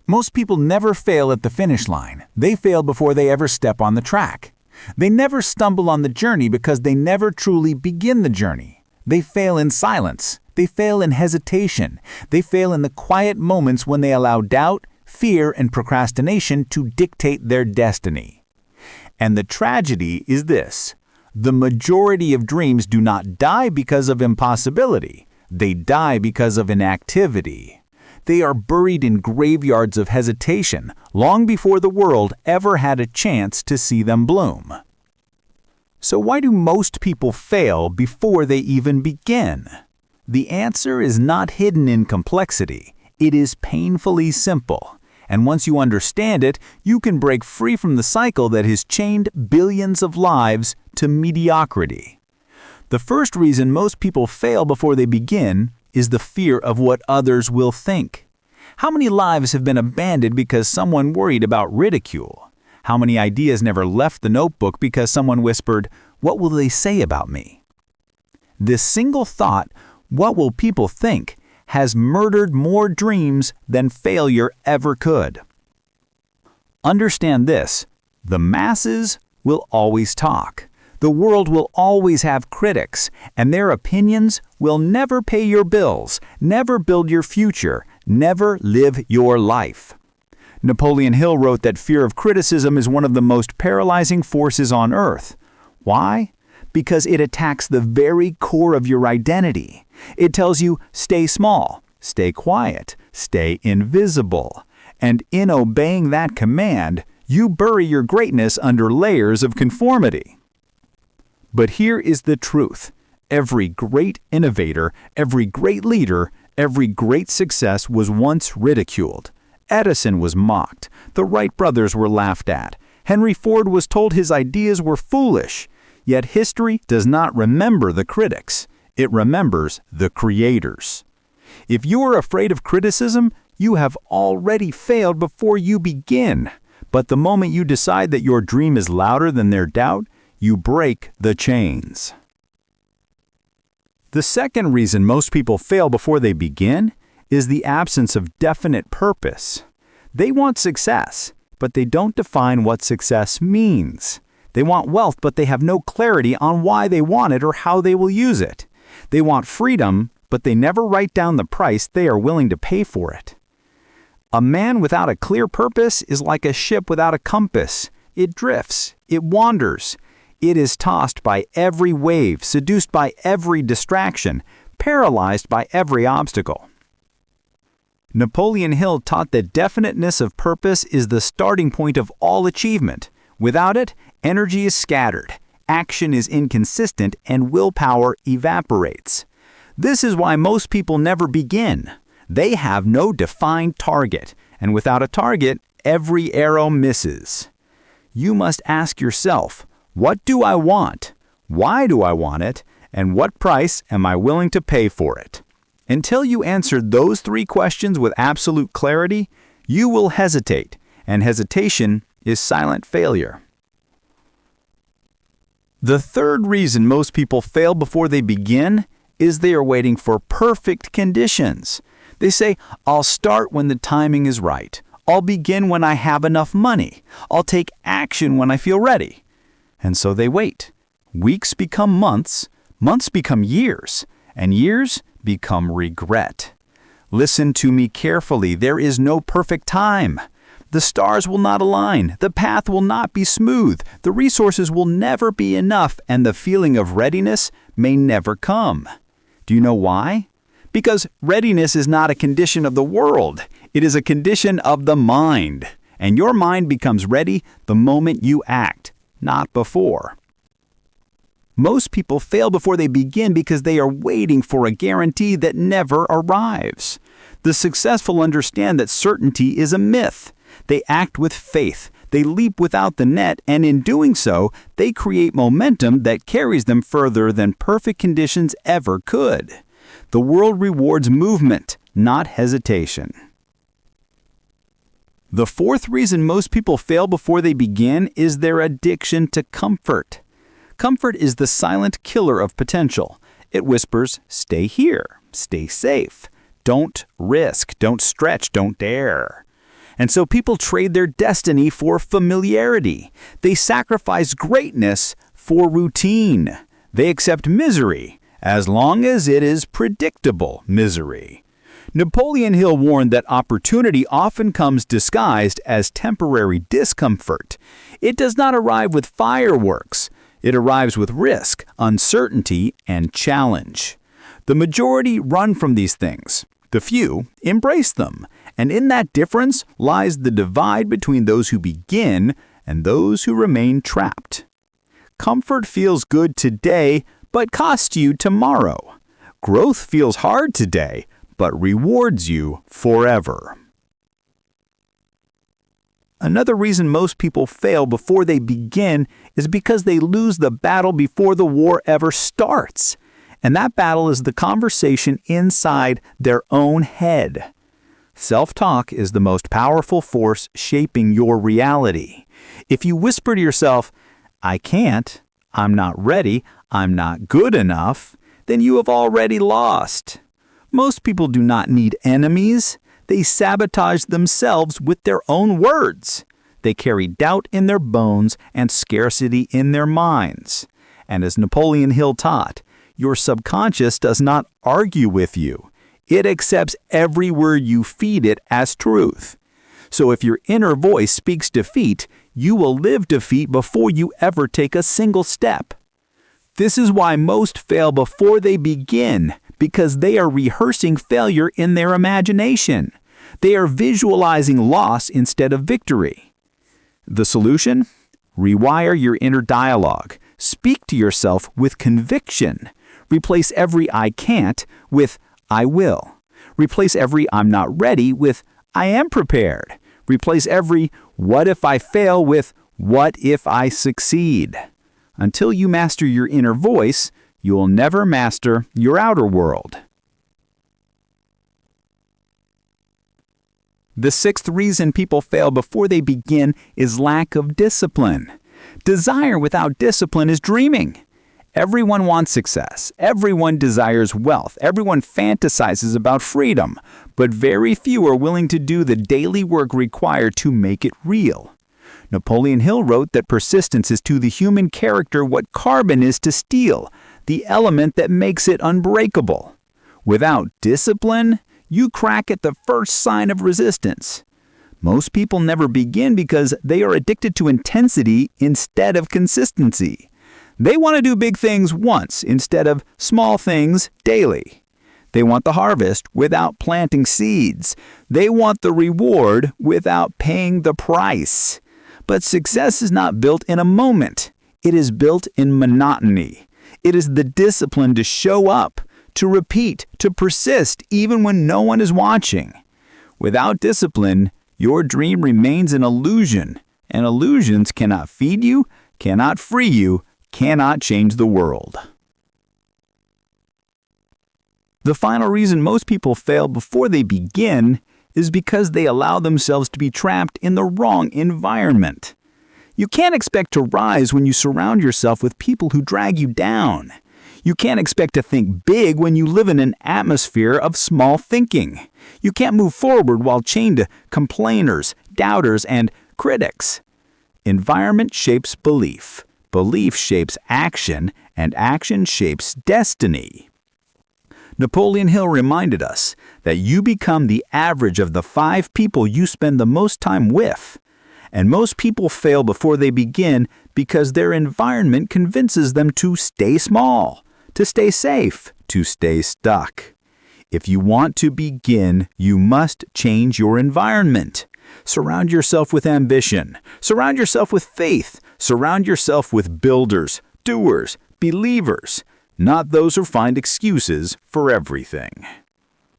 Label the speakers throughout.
Speaker 1: Most people never fail at the finish line. They fail before they ever step on the track. They never stumble on the journey because they never truly begin the journey. They fail in silence. They fail in hesitation. They fail in the quiet moments when they allow doubt, fear, and procrastination to dictate their destiny. And the tragedy is this: the majority of dreams do not die because of impossibility. They die because of inactivity. They are buried in graveyards of hesitation long before the world ever had a chance to see them bloom. So why do most people fail before they even begin? The answer is not hidden in complexity. It is painfully simple. And once you understand it, you can break free from the cycle that has chained billions of lives to mediocrity. The first reason most people fail before they begin is the fear of what others will think. How many lives have been abandoned because someone worried about ridicule? How many ideas never left the notebook because someone whispered, "What will they say about me?" This single thought, "What will people think?" has murdered more dreams than failure ever could. Understand this: the masses will always talk. The world will always have critics, and their opinions will never pay your bills, never build your future, never live your life. Napoleon Hill wrote that fear of criticism is one of the most paralyzing forces on earth. Why? Because it attacks the very core of your identity. It tells you, stay small, stay quiet, stay invisible. And in obeying that command, you bury your greatness under layers of conformity. But here is the truth. Every great innovator, every great leader, every great success was once ridiculed. Edison was mocked. The Wright brothers were laughed at. Henry Ford was told his ideas were foolish. Yet history does not remember the critics. It remembers the creators. If you are afraid of criticism, you have already failed before you begin. But the moment you decide that your dream is louder than their doubt, you break the chains. The second reason most people fail before they begin is the absence of definite purpose. They want success, but they don't define what success means. They want wealth, but they have no clarity on why they want it or how they will use it. They want freedom, but they never write down the price they are willing to pay for it. A man without a clear purpose is like a ship without a compass. It drifts, it wanders. It is tossed by every wave, seduced by every distraction, paralyzed by every obstacle. Napoleon Hill taught that definiteness of purpose is the starting point of all achievement. Without it, energy is scattered, action is inconsistent, and willpower evaporates. This is why most people never begin. They have no defined target, and without a target, every arrow misses. You must ask yourself, what do I want? Why do I want it? And what price am I willing to pay for it? Until you answer those three questions with absolute clarity, you will hesitate, and hesitation is silent failure. The third reason most people fail before they begin is they are waiting for perfect conditions. They say, I'll start when the timing is right. I'll begin when I have enough money. I'll take action when I feel ready. And so they wait. Weeks become months, months become years, and years become regret. Listen to me carefully. There is no perfect time. The stars will not align. The path will not be smooth. The resources will never be enough, and the feeling of readiness may never come. Do you know why? Because readiness is not a condition of the world. It is a condition of the mind. And your mind becomes ready the moment you act, not before. Most people fail before they begin because they are waiting for a guarantee that never arrives. The successful understand that certainty is a myth. They act with faith. They leap without the net, and in doing so, they create momentum that carries them further than perfect conditions ever could. The world rewards movement, not hesitation. The fourth reason most people fail before they begin is their addiction to comfort. Comfort is the silent killer of potential. It whispers, stay here, stay safe, don't risk, don't stretch, don't dare.
Speaker 2: And so people trade their destiny for familiarity. They sacrifice greatness for routine. They accept misery as long as it is predictable misery. Napoleon Hill warned that opportunity often comes disguised as temporary discomfort. It does not arrive with fireworks. It arrives with risk, uncertainty, and challenge. The majority run from these things. The few embrace them. And in that difference lies the divide between those who begin and those who remain trapped. Comfort feels good today, but costs you tomorrow. Growth feels hard today, but rewards you forever. Another reason most people fail before they begin is because they lose the battle before the war ever starts. And that battle is the conversation inside their own head. Self-talk is the most powerful force shaping your reality. If you whisper to yourself, "I can't," "I'm not ready," "I'm not good enough," then you have already lost. Most people do not need enemies. They sabotage themselves with their own words. They carry doubt in their bones and scarcity in their minds. And as Napoleon Hill taught, your subconscious does not argue with you. It accepts every word you feed it as truth. So if your inner voice speaks defeat, you will live defeat before you ever take a single step. This is why most fail before they begin, because they are rehearsing failure in their imagination. They are visualizing loss instead of victory. The solution? Rewire your inner dialogue. Speak to yourself with conviction. Replace every "I can't" with "I will." Replace every "I'm not ready" with "I am prepared." Replace every "what if I fail" with "what if I succeed." Until you master your inner voice, you will never master your outer world. The sixth reason people fail before they begin is lack of discipline. Desire without discipline is dreaming. Everyone wants success. Everyone desires wealth. Everyone fantasizes about freedom. But very few are willing to do the daily work required to make it real. Napoleon Hill wrote that persistence is to the human character what carbon is to steel, the element that makes it unbreakable. Without discipline, you crack at the first sign of resistance. Most people never begin because they are addicted to intensity instead of consistency. They want to do big things once instead of small things daily. They want the harvest without planting seeds. They want the reward without paying the price. But success is not built in a moment. It is built in monotony. It is the discipline to show up, to repeat, to persist even when no one is watching. Without discipline, your dream remains an illusion, and illusions cannot feed you, cannot free you, cannot change the world. The final reason most people fail before they begin is because they allow themselves to be trapped in the wrong environment. You can't expect to rise when you surround yourself with people who drag you down. You can't expect to think big when you live in an atmosphere of small thinking. You can't move forward while chained to complainers, doubters, and critics. Environment shapes belief. Belief shapes action, and action shapes destiny. Napoleon Hill reminded us that you become the average of the 5 people you spend the most time with. And most people fail before they begin because their environment convinces them to stay small, to stay safe, to stay stuck. If you want to begin, you must change your environment. Surround yourself with ambition. Surround yourself with faith. Surround yourself with builders, doers, believers, not those who find excuses for everything.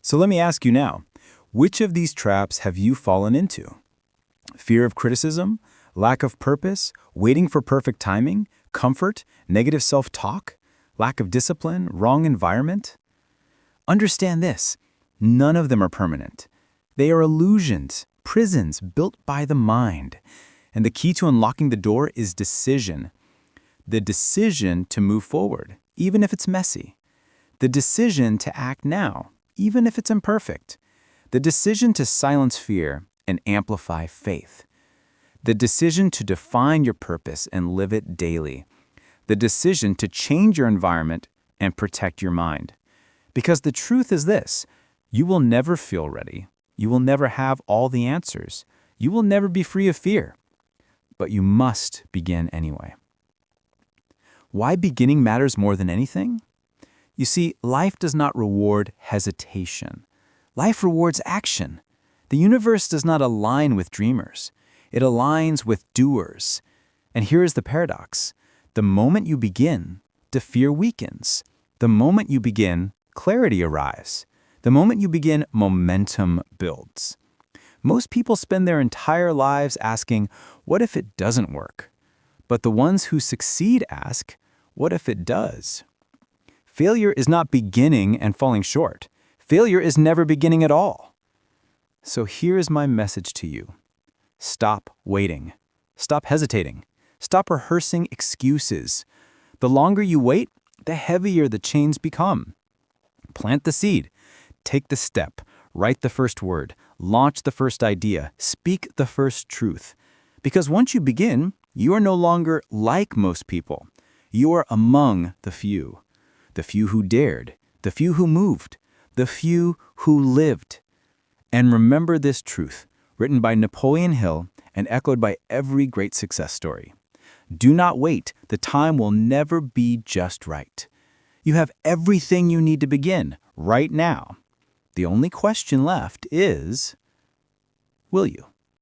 Speaker 1: So let me ask you now, which of these traps have you fallen into? Fear of criticism, lack of purpose, waiting for perfect timing, comfort, negative self-talk, lack of discipline, wrong environment? Understand this, none of them are permanent. They are illusions, prisons built by the mind. And the key to unlocking the door is decision. The decision to move forward, even if it's messy. The decision to act now, even if it's imperfect. The decision to silence fear
Speaker 3: and amplify faith. The decision to define your purpose and live it daily. The decision to change your environment and protect your mind. Because the truth is this, you will never feel ready. You will never have all the answers. You will never be free of fear. But you must begin anyway. Why beginning matters more than anything? You see, life does not reward hesitation. Life rewards action. The universe does not align with dreamers. It aligns with doers. And here is the paradox. The moment you begin, the fear weakens. The moment you begin, clarity arrives. The moment you begin, momentum builds. Most people spend their entire lives asking, what if it doesn't work? But the ones who succeed ask, what if it does? Failure is not beginning and falling short. Failure is never beginning at all. So here is my message to you. Stop waiting. Stop hesitating. Stop rehearsing excuses. The longer you wait, the heavier the chains become. Plant the seed. Take the step. Write the first word. Launch the first idea. Speak the first truth. Because once you begin, you are no longer like most people. You are among the few. The few who dared. The few who moved. The few who lived. And remember this truth, written by Napoleon Hill and echoed by every great success story. Do not wait. The time will never be just right. You have everything you need to begin right now. The only question left is, will you?